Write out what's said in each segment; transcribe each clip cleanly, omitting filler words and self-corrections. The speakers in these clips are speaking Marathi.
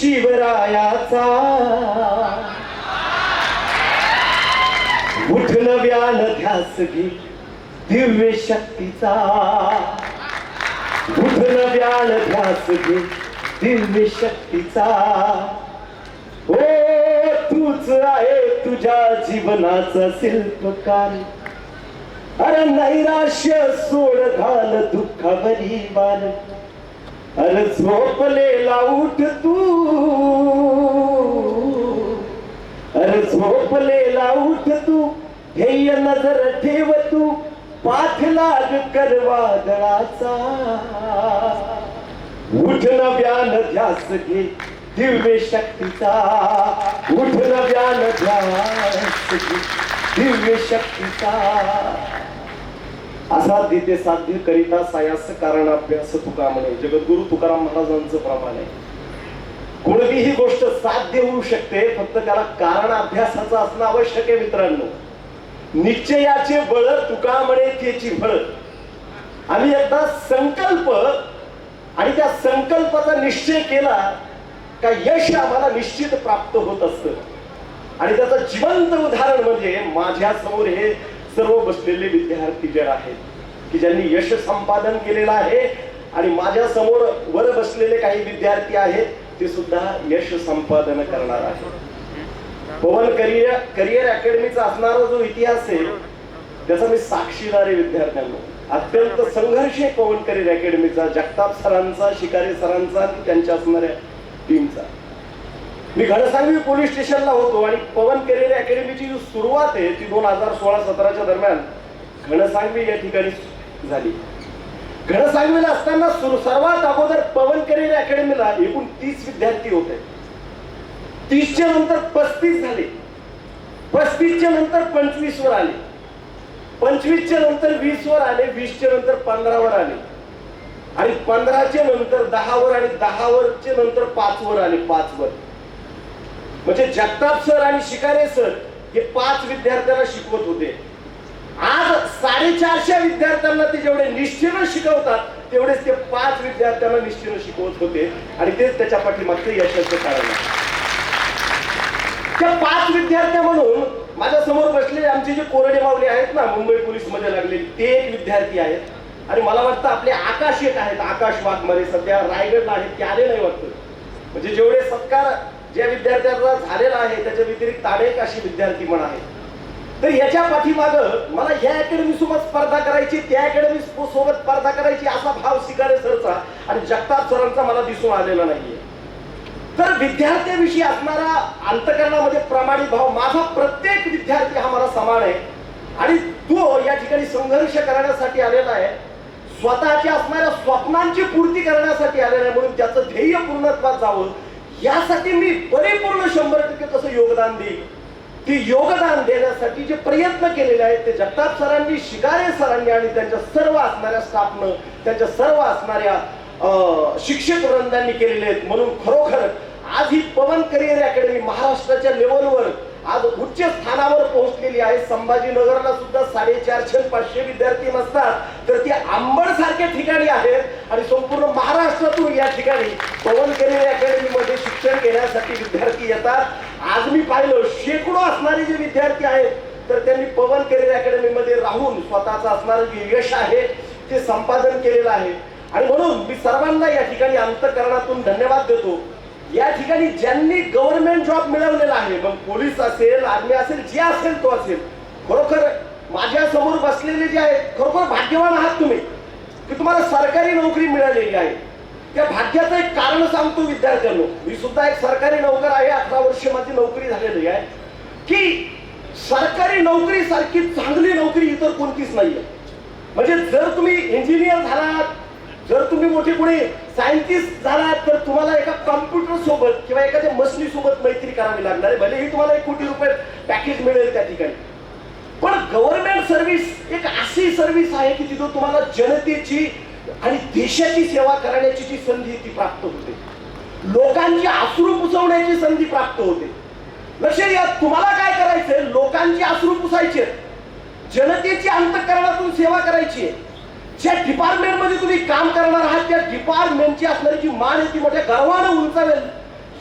शिवरायाचा उठ नव्यान ध्यास घे दिव्य शक्तीचा उठ नव्यान ध्यास घे दिव्य शक्तीचा ओ तूच आहे तुझ्या जीवनाचा शिल्पकार अरे नैराश्य सोड घाल दुःखावरी वार अरे झोपलेला उठ तू अरे झोपलेला उठ तू ध्येय नजर ठेव तू पाठलाग कर वादळाचा उठ नव्यान ध्यास घे दिव्य शक्तीचा उठ नव्यान ध्यास घे दिव्य शक्तीचा असाध्य ते साध्य करिता सायास कारण अभ्यास तुका म्हणे जगद्गुरु तुकाराम महाराजांचं प्रमाण आहे. कोणतीही गोष्ट साध्य होऊ शकते फक्त त्याला कारण अभ्यासाचं असणं आवश्यक आहे मित्रांनो. निश्चयाचे बळ तुका म्हणे त्याची फळ. आम्ही एकदा संकल्प आणि त्या संकल्पाचा निश्चय केला का यश आम्हाला निश्चित प्राप्त होत असतं. आणि त्याचं जिवंत उदाहरण म्हणजे माझ्या समोर हे सर्व बसलेले विद्यार्थी जे आहेत की ज्यांनी यश संपादन केलेलं आहे आणि माझ्या समोर वर बसलेले काही विद्यार्थी आहेत ते सुद्धा यश संपादन करणार आहेत. पवन करिअर अकॅडमीचा असणारा जो इतिहास आहे त्याचा मी साक्षीदार आहे विद्यार्थ्यांना. अत्यंत संघर्षी पवन करिअर अकॅडमीचा, जगताप सरांचा, शिकारे सरांचा आणि त्यांच्या असणाऱ्या टीमचा. मी घनसांगवी पोलीस स्टेशनला होतो आणि पवन करिअर अकॅडमीची जी सुरुवात आहे ती 2016-17च्या दरम्यान घनसांगवी या ठिकाणी झाली. घनसांगवीला असताना सर्वात अगोदर पवन करिअर अकॅडमीला एकूण 30 विद्यार्थी होते. 30च्या नंतर 35 झाले, 35च्या नंतर 25 वर आले, 25च्या नंतर 20 वर आले, 20च्या नंतर 15 वर आले आणि 15च्या नंतर 10 वर आणि 10 वरचे नंतर 5 वर आले, 5 वर. म्हणजे जगताप सर आणि शिकारे सर हे 5 विद्यार्थ्यांना शिकवत होते. आज 450 विद्यार्थ्यांना ते जेवढे निष्ठेनं शिकवतात तेवढेच ते 5 विद्यार्थ्यांना निष्ठेनं शिकवत होते आणि तेच त्याच्या पाठीमागचे यशाचं कारण आहे. त्या 5 विद्यार्थी म्हणून माझ्या समोर बसलेले आमचे जे कोरडे मावले आहेत ना मुंबई पोलीस मध्ये लागलेले ते एक विद्यार्थी आहेत आणि मला वाटतं आपले आकाश एक आहेत, आकाश वाघमारे सध्या रायगडला आहेत, ते आले नाही वाटतं. म्हणजे जेवढे सत्कार ज्या विद्यार्थ्यांना झालेला आहे त्याच्या व्यतिरिक्त अनेक अशी विद्यार्थी पण आहेत. तर याच्या पाठीमाग मला ह्या अकॅडमी सोबत स्पर्धा करायची, त्या अकॅडमी सोबत स्पर्धा करायची असा भाव शिकारे सरचा आणि जगताप सरांचा मला दिसून आलेला नाहीये. तर विद्यार्थ्याविषयी असणारा अंतःकरणामध्ये प्रामाणिक भाव माझा प्रत्येक विद्यार्थी हा मला समान आहे आणि तो या ठिकाणी संघर्ष करण्यासाठी आलेला आहे, स्वतःच्या असणाऱ्या स्वप्नांची पूर्ती करण्यासाठी आलेला आहे. म्हणून त्याचं ध्येय पूर्णत्वात जावं यासाठी मी परिपूर्ण 100% कसं योगदान देईल ते योगदान देण्यासाठी जे प्रयत्न केलेले आहेत ते जगताप सरांनी, शिकारे सरांनी आणि त्यांच्या सर्व असणाऱ्या स्टाफनं, त्यांच्या सर्व असणाऱ्या शिक्षक वृंदांनी केलेले आहेत. म्हणून खरोखर आज ही पवन करिअर अकॅडमी महाराष्ट्राच्या लेवलवर आज उच्च स्थानावर पोहोचलेली आहे. संभाजीनगरला सुद्धा 450-500 विद्यार्थी नसतात तर ती अंबड सारख्या ठिकाणी आहेत आणि संपूर्ण महाराष्ट्रातून या ठिकाणी पवन करिअर अकॅडमी मध्ये शिक्षण घेण्यासाठी विद्यार्थी येतात. आज मी पाहिलं शेकडो असणारे जे विद्यार्थी आहेत तर त्यांनी पवन करिअर अकॅडमी मध्ये राहून स्वतःचं असणारं जे यश आहे ते संपादन केलेलं आहे. आणि म्हणून मी सर्वांना या ठिकाणी अंतःकरणातून धन्यवाद देतो. या ठिकाणी ज्यांनी गव्हर्नमेंट जॉब मिळवलेला आहे, मग पोलीस असेल, आर्मी असेल, जे असेल तो असेल, खरोखर माझ्या समोर बसलेले जे आहेत खरोखर भाग्यवान आहात तुम्ही की तुम्हाला सरकारी नोकरी मिळालेली आहे. त्या भाग्याचं एक कारण सांगतो विद्यार्थ्यांनो. मी सुद्धा एक सरकारी नोकर आहे, 18 वर्ष माझी नोकरी झालेली आहे की सरकारी नोकरी सारखी चांगली नोकरी इतर कोणतीच नाहीये. म्हणजे जर तुम्ही इंजिनियर झालात, जर तुम्ही मोठे पुढे सायंटिस्ट झालात तर तुम्हाला एका कॉम्प्युटर सोबत किंवा एखाद्या मशिनी सोबत मैत्री करावी लागणार आहे. भलेही तुम्हाला 1 कोटी रुपये पॅकेज मिळेल त्या ठिकाणी, पण गव्हर्नमेंट सर्व्हिस एक अशी सर्व्हिस आहे की तिथं तुम्हाला जनतेची आणि देशाची सेवा करण्याची जी संधी ती प्राप्त होते, लोकांची अश्रू पुसवण्याची संधी प्राप्त होते. लक्षात घ्या, तुम्हाला काय करायचंय? लोकांची अश्रू पुसायचे, जनतेची अंतःकरणातून सेवा करायची. ज्या डिपार्टमेंट मध्ये तुम्ही काम करणार आहात त्या डिपार्टमेंटची असणारी जी मान आहे ती मोठ्या गर्वानं उंचावेल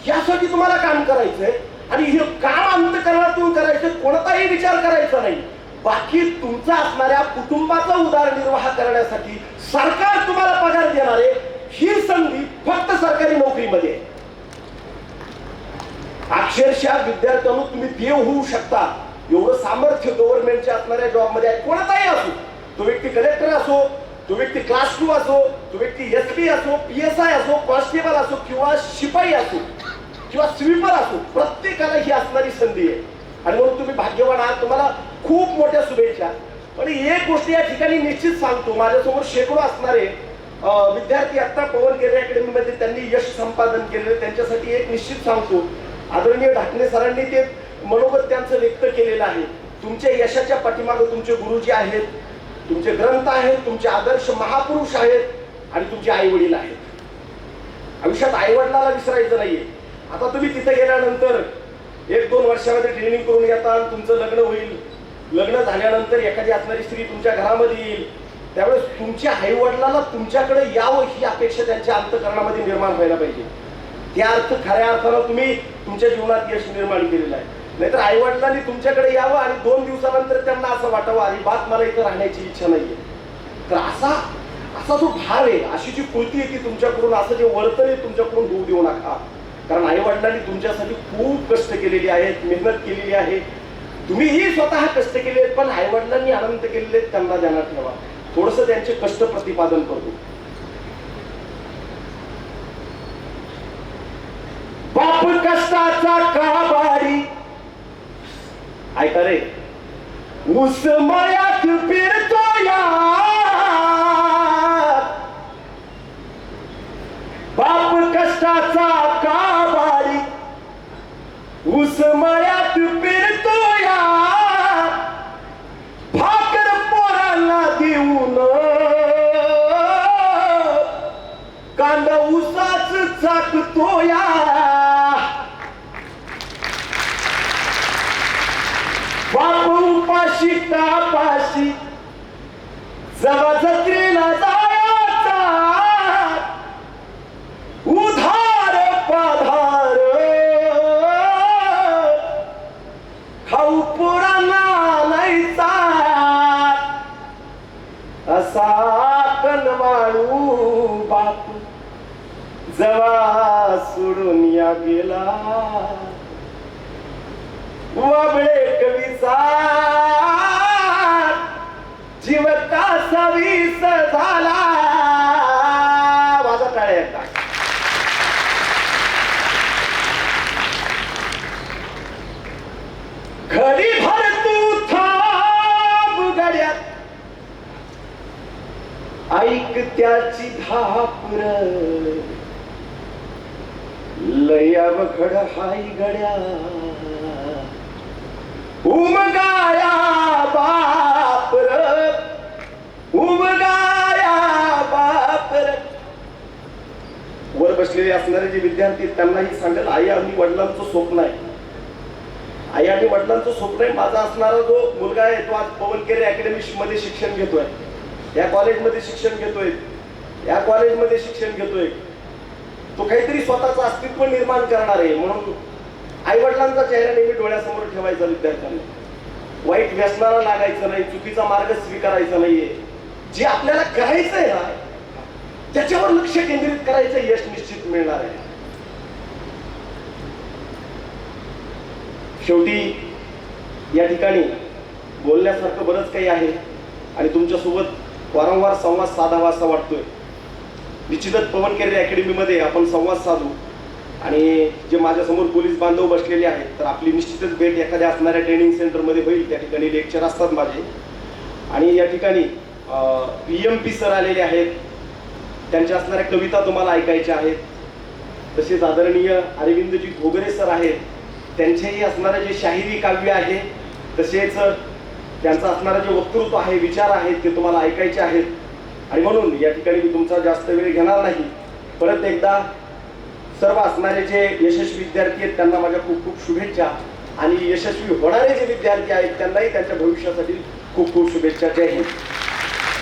यासाठी तुम्हाला काम करायचंय आणि हे काम अंतःकरणातून करायचं, कोणताही विचार करायचा नाही. बाकी तुमचा असणाऱ्या कुटुंबाचा उदरनिर्वाह करण्यासाठी सरकार तुम्हाला पगार देणार आहे. ही संधी फक्त सरकारी नोकरीमध्ये आहे. अक्षरशः विद्यार्थ्यांना तुम्ही देव होऊ शकता एवढं सामर्थ्य गव्हर्नमेंटच्या असणाऱ्या जॉबमध्ये आहे. कोणताही असो, तो व्यक्ती कलेक्टर असो, तो व्यक्ती क्लास 2 असो, तो व्यक्ती SP असो, PSI असो, कॉन्स्टेबल असो किंवा शिपाई असो किंवा स्वीपर असो, प्रत्येकाला ही असणारी संधी आहे. आणि म्हणून तुम्ही भाग्यवान आहात. तुम्हाला खूप मोठ्या शुभेच्छा. पण एक गोष्ट या ठिकाणी निश्चित सांगतो, माझ्यासमोर शेकडो असणारे विद्यार्थी आता पवन केरे अकॅडमीमध्ये त्यांनी यश संपादन केलेलं, त्यांच्यासाठी एक निश्चित सांगतो, आदरणीय ढाकणे सरांनी ते मनोगत त्यांचं व्यक्त केलेलं आहे. तुमच्या यशाच्या पाठीमागे तुमचे गुरुजी आहेत, तुमचे ग्रंथ आहेत, तुमचे आदर्श महापुरुष आहेत आणि तुमचे आई वडील आहेत. आयुष्यात आई वडिलाला विसरायचं नाहीये. आता तुम्ही तिथे गेल्यानंतर 1-2 वर्षामध्ये ट्रेनिंग करून येता, तुमचं लग्न होईल. लग्न झाल्यानंतर एखादी असणारी स्त्री तुमच्या घरामध्ये येईल. त्यावेळेस तुमच्या आई वडिलाला तुमच्याकडे यावं ही अपेक्षा त्यांच्या अंतःकरणामध्ये निर्माण व्हायला पाहिजे. त्या अर्थ खऱ्या अर्थानं तुम्ही तुमच्या जीवनात यश निर्माण केलेलं आहे. नाहीतर आई वडिलांनी तुमच्याकडे यावं आणि 2 दिवसानंतर त्यांना असं वाटावं, अजिबात मला इथं राहण्याची इच्छा नाहीये. तर असा जो भाव आहे, अशी जी कृती आहे ती तुमच्याकडून, असं जे वर्तन आहे तुमच्याकडून होऊ देऊ नका. कारण आई वडिलांनी तुमच्यासाठी खूप कष्ट केलेली आहेत, मेहनत केलेली आहे. तुम्हीही स्वतः कष्ट केले आहेत, पण आई वडिलांनी आनंद केलेले आहेत, त्यांना ध्यानात ठेवा. थोडस त्यांचे कष्ट प्रतिपादन करतो. बाप कष्टाचा काबारी, ऐका रे, ऊस मळ्यात फिरतोया. बाप कष्टाचा काबारी, ऊस मळ्यात फिरतोया. भाकर पोरांना देऊन कांदा ऊसाच चाकतोया. बाप उपाशी तापाशी जवा जत्रेला जायचा. उधार पाधार खाऊ पोरांना नाहीचा. असा कनवाळू बाप जवा सोडून या गेला. वाबळे कवीचा जीव कासा विस झाला. वाजा टाळ्या एकदा. घडी भर तू थांब गड्यात, ऐक त्याची धापुर. लयाव घड हाय गड्या, उमगाया बापर, उमगाया बापर. वर बसलेले असणारे जे विद्यार्थी त्यांनाही सांगेल, आई आणि वडिलांचं स्वप्न आहे. आई आणि वडिलांचं स्वप्न आहे. माझा असणारा जो मुलगा आहे तो आज पवन केरे अकॅडमी मध्ये शिक्षण घेतोय, या कॉलेजमध्ये शिक्षण घेतोय, या कॉलेजमध्ये शिक्षण घेतोय. तो काहीतरी स्वतःचं अस्तित्व निर्माण करणार आहे. म्हणून आई वडिलांचा चेहरा नेहमी डोळ्यासमोर ठेवायचा. विद्यार्थ्यांनी वाईट व्यसनाला लागायचं नाही, चुकीचा मार्ग स्वीकारायचा नाहीये. जे आपल्याला करायचंय ना त्याच्यावर लक्ष केंद्रित करायचं, यश निश्चित मिळणार आहे. शेवटी या ठिकाणी बोलण्यासारखं बरंच काही आहे आणि तुमच्यासोबत वारंवार संवाद साधावा असा वाटतोय. निश्चितच पवन केरे अकॅडमीमध्ये आपण संवाद साधू आणि जे माझ्यासमोर पोलीस बांधव बसलेले आहेत, तर आपली निश्चितच भेट एखाद्या असणाऱ्या ट्रेनिंग सेंटरमध्ये होईल. त्या ठिकाणी लेक्चर असतात माझे. आणि या ठिकाणी PMP सर आलेले आहेत, त्यांच्या असणाऱ्या कविता तुम्हाला ऐकायच्या आहेत. तसेच आदरणीय अरविंदजी घोगरे सर आहेत, त्यांचेही असणारे जे शाहिरी काव्य आहे, तसेच त्यांचं असणारं जे वक्तृत्व आहे, विचार आहेत, ते तुम्हाला ऐकायचे आहेत. आणि म्हणून या ठिकाणी मी तुमचा जास्त वेळ घेणार नाही. परत एकदा सर्व असणारे जे यशस्वी विद्यार्थी आहेत त्यांना माझ्या खूप खूप शुभेच्छा आणि यशस्वी होणारे जे विद्यार्थी आहेत त्यांनाही त्यांच्या भविष्यासाठी खूप खूप शुभेच्छा. जय हिंद.